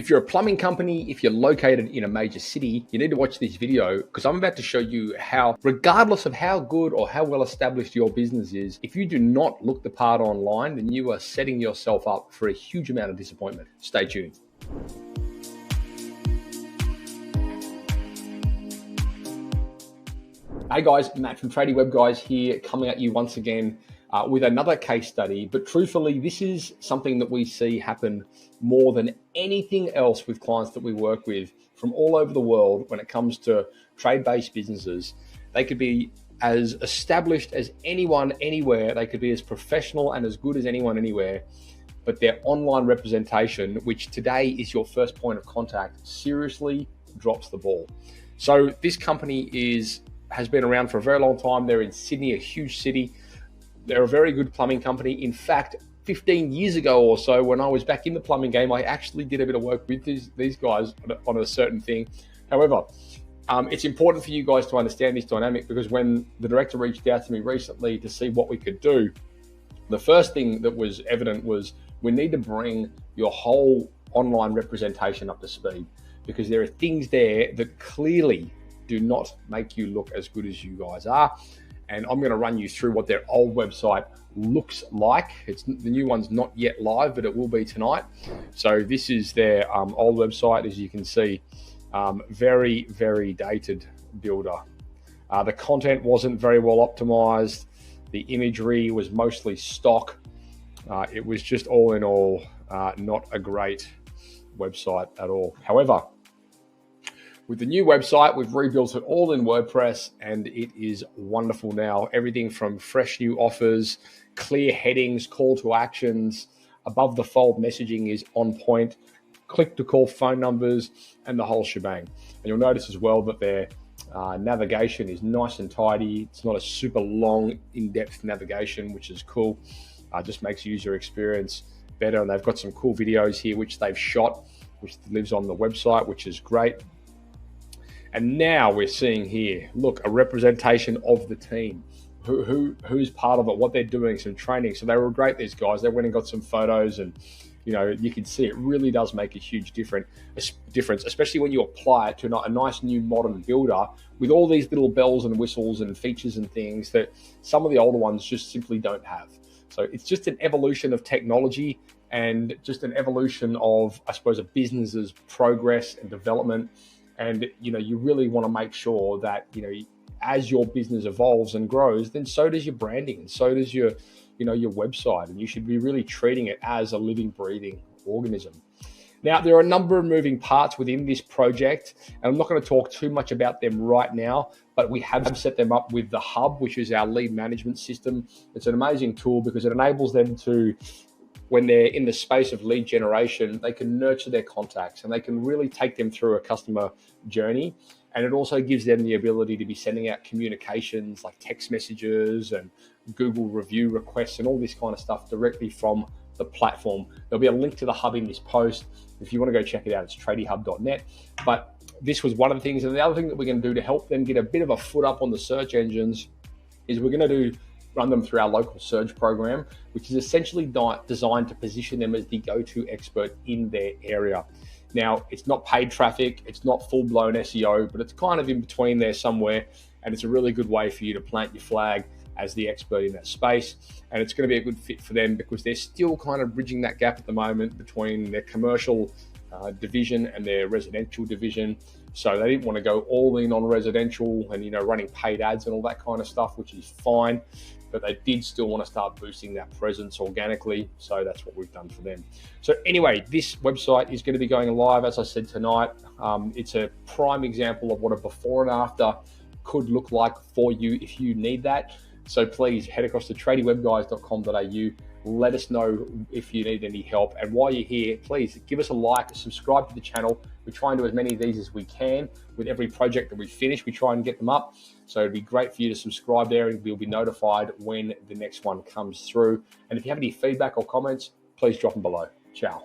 If you're a plumbing company, if you're located in a major city, you need to watch this video because I'm about to show you how, regardless of how good or how well established your business is, if you do not look the part online, then you are setting yourself up for a huge amount of disappointment. Stay tuned. Hey guys, Matt from Tradie Web Guys here, coming at you once again with another case study. But truthfully, this is something that we see happen more than anything else with clients that we work with from all over the world when it comes to trade-based businesses. They could be as established as anyone anywhere. They could be as professional and as good as anyone anywhere. But their online representation, which today is your first point of contact, seriously drops the ball. So this company has been around for a very long time. They're in Sydney, a huge city. They're a very good plumbing company. In fact, 15 years ago or so, when I was back in the plumbing game, I actually did a bit of work with these guys on a certain thing. However, it's important for you guys to understand this dynamic, because when the director reached out to me recently to see what we could do, the first thing that was evident was we need to bring your whole online representation up to speed, because there are things there that clearly do not make you look as good as you guys are. And I'm going to run you through what their old website looks like. The new one's not yet live, but it will be tonight. So this is their old website, as you can see. Very, very dated builder. The content wasn't very well optimized. The imagery was mostly stock. It was just all in all not a great website at all. However, with the new website, we've rebuilt it all in WordPress, and it is wonderful now. Everything from fresh new offers, clear headings, call to actions, above the fold messaging is on point, click to call phone numbers, and the whole shebang. And you'll notice as well that their navigation is nice and tidy. It's not a super long, in-depth navigation, which is cool. Just makes user experience better. And they've got some cool videos here, which they've shot, which lives on the website, which is great. And now we're seeing here, look, a representation of the team, who's part of it, what they're doing, some training. So they were great, these guys. They went and got some photos, and you can see it really does make a huge difference, especially when you apply it to a nice new modern builder with all these little bells and whistles and features and things that some of the older ones just simply don't have. So it's just an evolution of technology and just an evolution of, I suppose, a business's progress and development. And, you really want to make sure that, as your business evolves and grows, then so does your branding, and so does your website. And you should be really treating it as a living, breathing organism. Now, there are a number of moving parts within this project, and I'm not going to talk too much about them right now, but we have set them up with the Hub, which is our lead management system. It's an amazing tool because it enables them to, when they're in the space of lead generation, they can nurture their contacts and they can really take them through a customer journey. And it also gives them the ability to be sending out communications like text messages and Google review requests and all this kind of stuff directly from the platform. There'll be a link to the Hub in this post. If you want to go check it out, it's tradiehub.net. But this was one of the things. And the other thing that we're going to do to help them get a bit of a foot up on the search engines is we're going to run them through our local search program, which is essentially designed to position them as the go-to expert in their area. Now, it's not paid traffic, it's not full-blown SEO, but it's kind of in between there somewhere, and it's a really good way for you to plant your flag as the expert in that space. And it's going to be a good fit for them because they're still kind of bridging that gap at the moment between their commercial division and their residential division. So they didn't want to go all in on residential and, running paid ads and all that kind of stuff, which is fine. But they did still want to start boosting that presence organically. So that's what we've done for them. So anyway, this website is going to be going live, as I said, tonight. It's a prime example of what a before and after could look like for you if you need that. So please head across to tradiewebguys.com.au. Let us know if you need any help. And while you're here, please give us a like, subscribe to the channel. We try and do as many of these as we can. With every project that we finish, we try and get them up. So it'd be great for you to subscribe there, and you'll be notified when the next one comes through. And if you have any feedback or comments, please drop them below. Ciao.